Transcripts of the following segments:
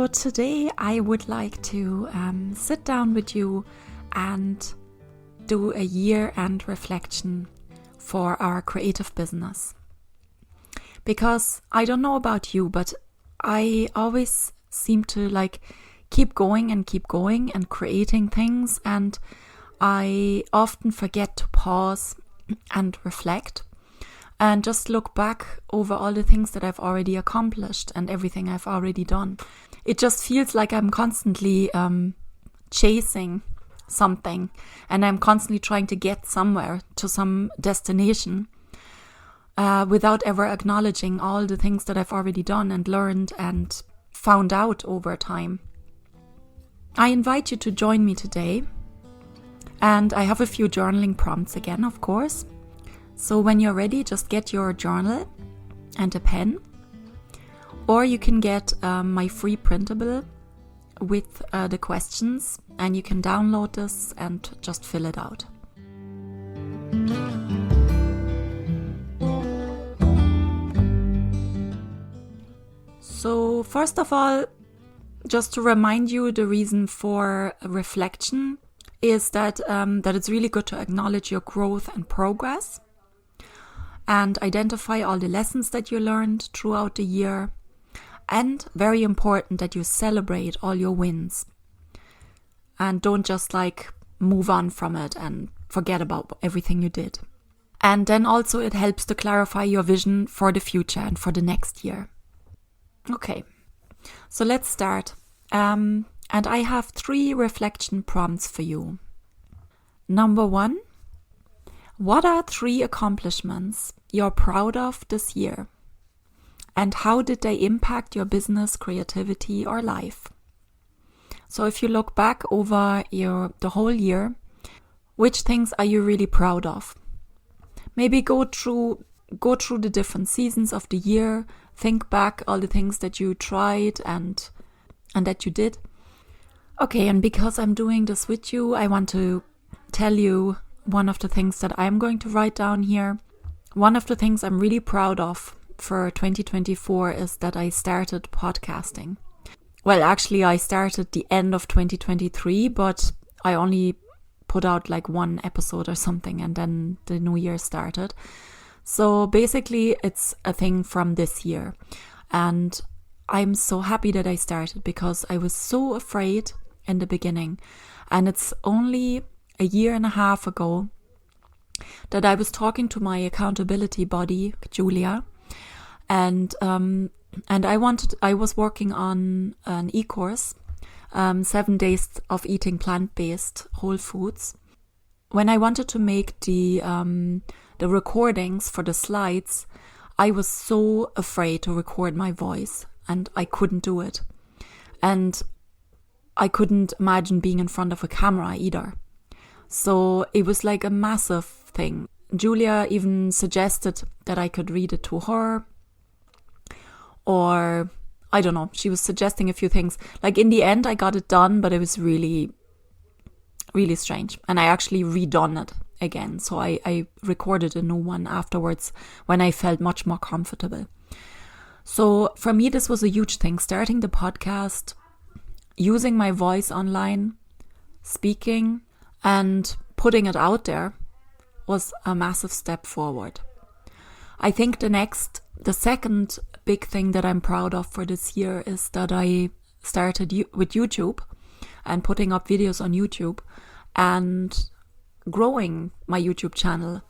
So today I would like to sit down with you and do a year-end reflection for our creative business. Because I don't know about you, but I always seem to keep going and creating things, and I often forget to pause and reflect and just look back over all the things that I've already accomplished and everything I've already done. It just feels like I'm constantly chasing something, and I'm constantly trying to get somewhere, to some destination, without ever acknowledging all the things that I've already done and learned and found out over time. I invite you to join me today, and I have a few journaling prompts again, of course. So when you're ready, just get your journal and a pen, or you can get my free printable with the questions, and you can download this and just fill it out. So first of all, just to remind you, the reason for reflection is that it's really good to acknowledge your growth and progress and identify all the lessons that you learned throughout the year. And very important that you celebrate all your wins and don't just move on from it and forget about everything you did. And then also it helps to clarify your vision for the future and for the next year. Okay, so let's start. And I have 3 reflection prompts for you. Number 1, what are 3 accomplishments you're proud of this year? And how did they impact your business, creativity, or life? So if you look back over the whole year, which things are you really proud of? Maybe go through the different seasons of the year, think back all the things that you tried and that you did. Okay, and because I'm doing this with you, I want to tell you one of the things that I'm going to write down here. One of the things I'm really proud of for 2024 is that I started podcasting. Well, actually, I started the end of 2023, but I only put out 1 episode or something, and then the new year started. So basically, it's a thing from this year. And I'm so happy that I started because I was so afraid in the beginning. And it's only a year and a half ago that I was talking to my accountability buddy, Julia, and I was working on an e-course, 7 days of eating plant-based whole foods. When I wanted to make the recordings for the slides, I was so afraid to record my voice, and I couldn't do it. And I couldn't imagine being in front of a camera either. So it was a massive thing. Julia even suggested that I could read it to her, or I don't know, she was suggesting a few things. In the end, I got it done, but it was really, really strange. And I actually redone it again. So I recorded a new one afterwards when I felt much more comfortable. So for me, this was a huge thing. Starting the podcast, using my voice online, speaking, and putting it out there was a massive step forward. I think the second big thing that I'm proud of for this year is that I started with YouTube and putting up videos on YouTube and growing my YouTube channel.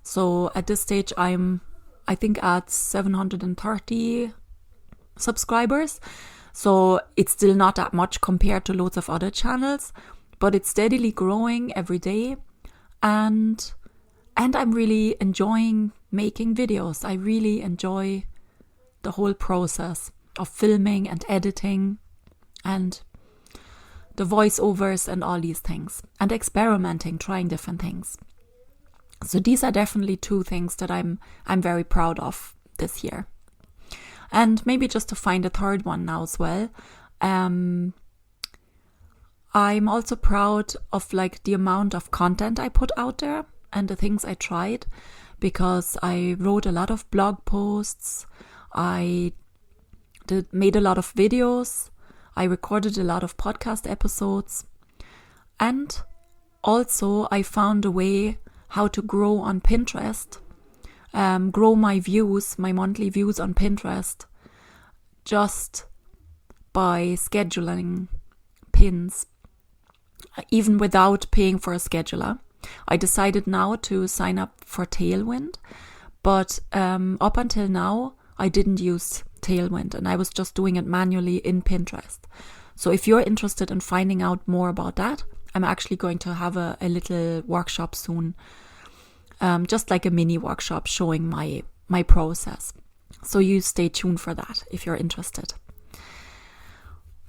So at this stage, I'm, I think, at 730 subscribers. So it's still not that much compared to loads of other channels, but it's steadily growing every day. And I'm really enjoying making videos. I really enjoy the whole process of filming and editing and the voiceovers and all these things, and experimenting, trying different things. So these are definitely 2 things that I'm very proud of this year. And maybe just to find a third one now as well. I'm also proud of the amount of content I put out there and the things I tried, because I wrote a lot of blog posts, I made a lot of videos, I recorded a lot of podcast episodes. And also I found a way how to grow on Pinterest, grow my views, my monthly views on Pinterest, just by scheduling pins, even without paying for a scheduler. I decided now to sign up for Tailwind, but up until now, I didn't use Tailwind and I was just doing it manually in Pinterest. So if you're interested in finding out more about that, I'm actually going to have a little workshop soon, just like a mini workshop showing my process. So you stay tuned for that if you're interested.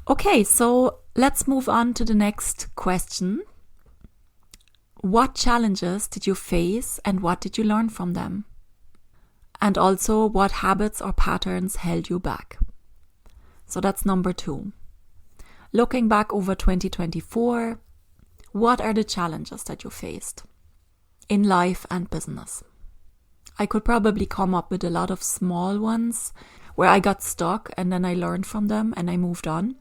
Okay, so let's move on to the next question. What challenges did you face and what did you learn from them? And also, what habits or patterns held you back? So that's number 2. Looking back over 2024, what are the challenges that you faced in life and business? I could probably come up with a lot of small ones where I got stuck and then I learned from them and I moved on.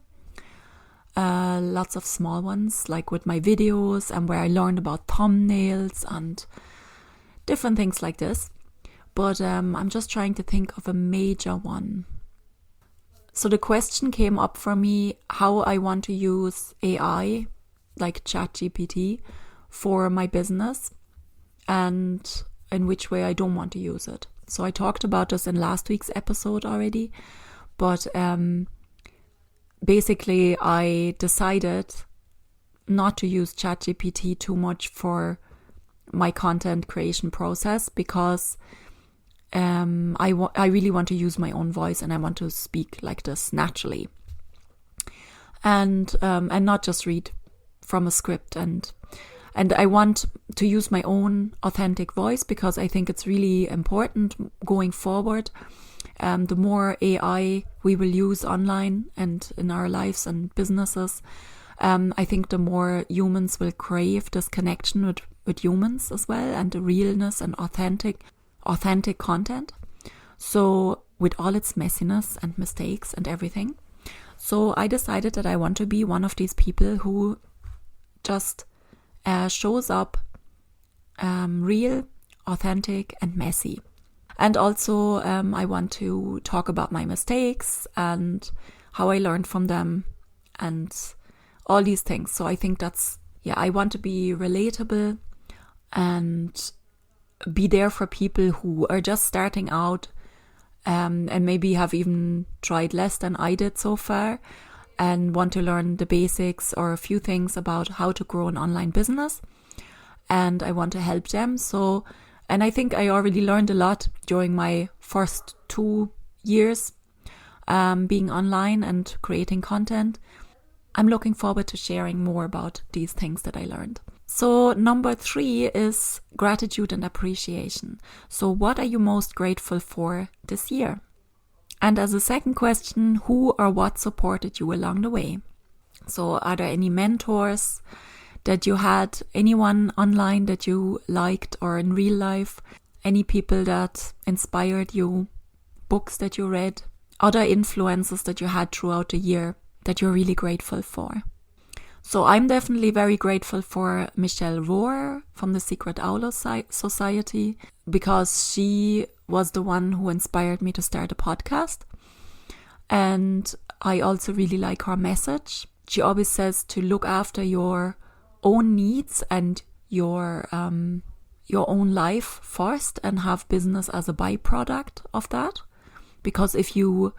Lots of small ones, like with my videos and where I learned about thumbnails and different things like this. But I'm just trying to think of a major one. So the question came up for me how I want to use AI, like ChatGPT, for my business and in which way I don't want to use it. So I talked about this in last week's episode already, but basically I decided not to use ChatGPT too much for my content creation process because I really want to use my own voice and I want to speak like this naturally and not just read from a script and I want to use my own authentic voice because I think it's really important going forward. The more AI we will use online and in our lives and businesses, I think the more humans will crave this connection with humans as well and the realness and authentic content. So with all its messiness and mistakes and everything. So I decided that I want to be one of these people who just shows up real, authentic and messy. And also I want to talk about my mistakes and how I learned from them and all these things. So I think I want to be relatable and be there for people who are just starting out and maybe have even tried less than I did so far and want to learn the basics or a few things about how to grow an online business. And I want to help them. And I think I already learned a lot during my first 2 years being online and creating content. I'm looking forward to sharing more about these things that I learned. So number 3 is gratitude and appreciation. So what are you most grateful for this year? And as a second question, who or what supported you along the way? So are there any mentors that you had, anyone online that you liked or in real life, any people that inspired you, books that you read, other influences that you had throughout the year that you're really grateful for? So I'm definitely very grateful for Michelle Rohr from the Secret Owl Society because she was the one who inspired me to start a podcast. And I also really like her message. She always says to look after your own needs and your own life first and have business as a byproduct of that. Because if you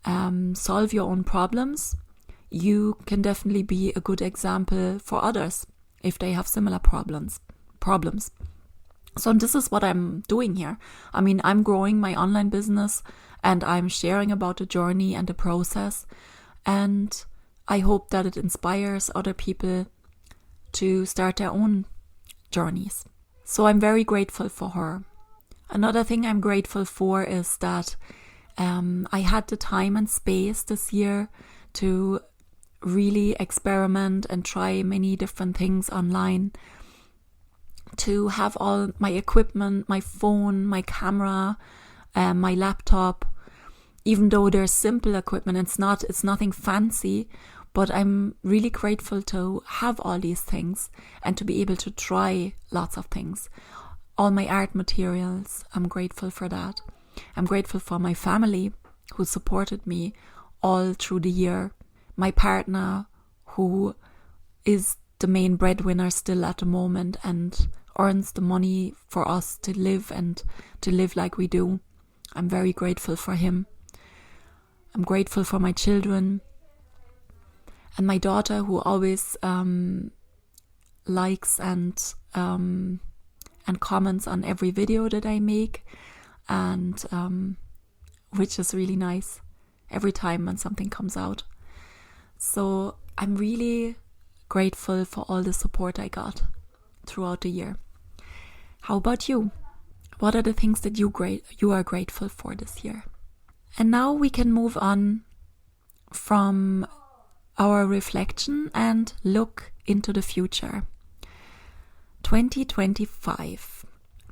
solve your own problems, you can definitely be a good example for others if they have similar problems. So this is what I'm doing here. I mean, I'm growing my online business and I'm sharing about the journey and the process. And I hope that it inspires other people to start their own journeys. So I'm very grateful for her. Another thing I'm grateful for is that I had the time and space this year to really experiment and try many different things online, to have all my equipment, my phone, my camera, my laptop, even though there's simple equipment, it's nothing fancy, but I'm really grateful to have all these things and to be able to try lots of things. All my art materials, I'm grateful for that. I'm grateful for my family who supported me all through the year. My partner who is the main breadwinner still at the moment and earns the money for us to live and to live like we do. I'm very grateful for him. I'm grateful for my children and my daughter who always likes and comments on every video that I make, and which is really nice every time when something comes out. So I'm really grateful for all the support I got throughout the year. How about you? What are the things that you are grateful for this year? And now we can move on from our reflection and look into the future. 2025.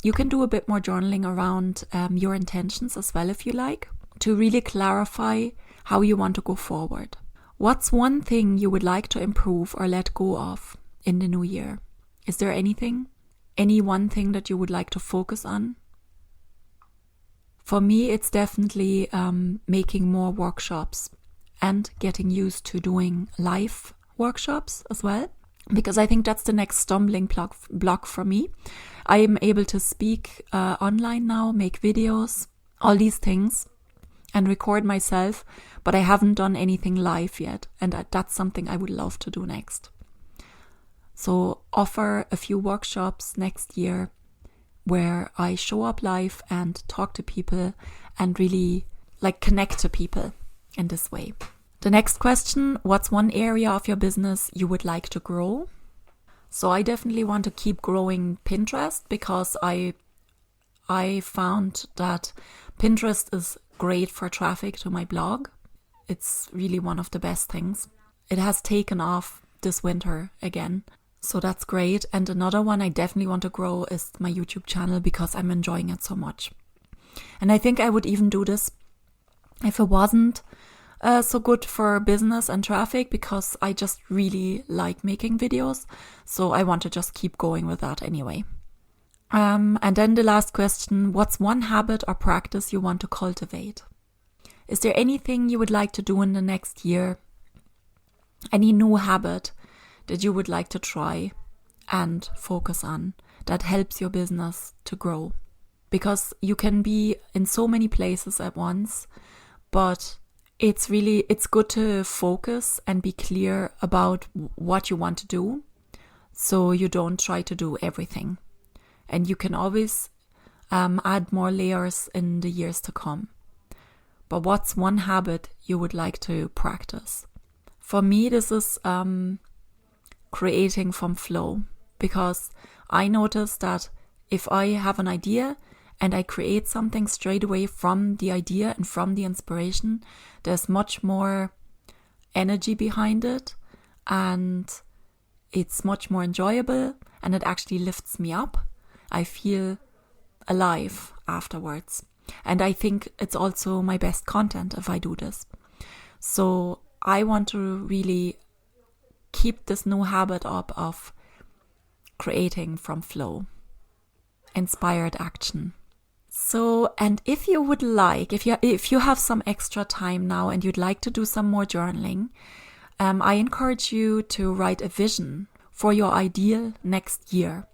You can do a bit more journaling around your intentions as well if you like, to really clarify how you want to go forward. What's one thing you would like to improve or let go of in the new year? Is there anything? Any one thing that you would like to focus on? For me, it's definitely making more workshops and getting used to doing live workshops as well, because I think that's the next stumbling block for me. I am able to speak online now, make videos, all these things, and record myself, but I haven't done anything live yet, and that's something I would love to do next. So offer a few workshops next year where I show up live and talk to people and really connect to people in this way. The next question, what's one area of your business you would like to grow? So I definitely want to keep growing Pinterest, because I found that Pinterest is great for traffic to my blog. It's really one of the best things. It has taken off this winter again, so that's great. And another one I definitely want to grow is my YouTube channel, because I'm enjoying it so much. And I think I would even do this if it wasn't so good for business and traffic, because I just really like making videos. So I want to just keep going with that anyway. And then the last question, what's one habit or practice you want to cultivate? Is there anything you would like to do in the next year? Any new habit that you would like to try and focus on that helps your business to grow? Because you can be in so many places at once, but it's good to focus and be clear about what you want to do, so you don't try to do everything. And you can always add more layers in the years to come. But what's one habit you would like to practice? For me, this is creating from flow, because I notice that if I have an idea and I create something straight away from the idea and from the inspiration, there's much more energy behind it, and it's much more enjoyable, and it actually lifts me up. I feel alive afterwards. And I think it's also my best content if I do this. So I want to really keep this new habit up of creating from flow, inspired action. So, and if you would like, if you have some extra time now and you'd like to do some more journaling, I encourage you to write a vision for your ideal next year.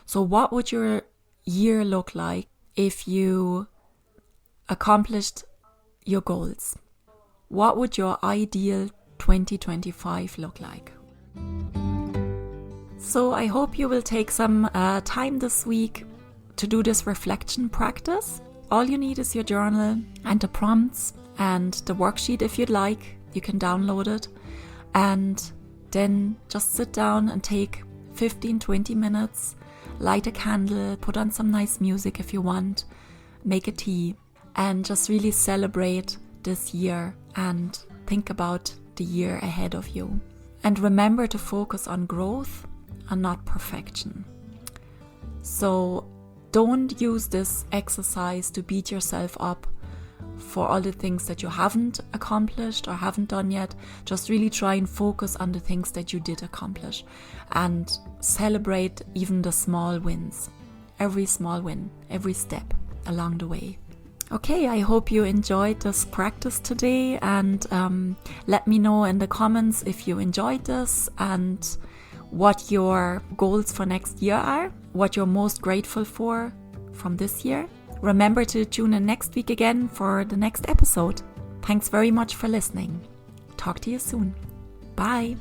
So what would your year look like if you accomplished your goals? What would your ideal 2025 look like? So I hope you will take some time this week to do this reflection practice. All you need is your journal and the prompts and the worksheet if you'd like. You can download it, and then just sit down and take 15-20 minutes, light a candle, put on some nice music if you want, make a tea, and just really celebrate this year and think about the year ahead of you. And remember to focus on growth and not perfection. So don't use this exercise to beat yourself up for all the things that you haven't accomplished or haven't done yet. Just really try and focus on the things that you did accomplish and celebrate even the small wins. Every small win, every step along the way. Okay, I hope you enjoyed this practice today, and let me know in the comments if you enjoyed this and what your goals for next year are, what you're most grateful for from this year. Remember to tune in next week again for the next episode. Thanks very much for listening. Talk to you soon. Bye.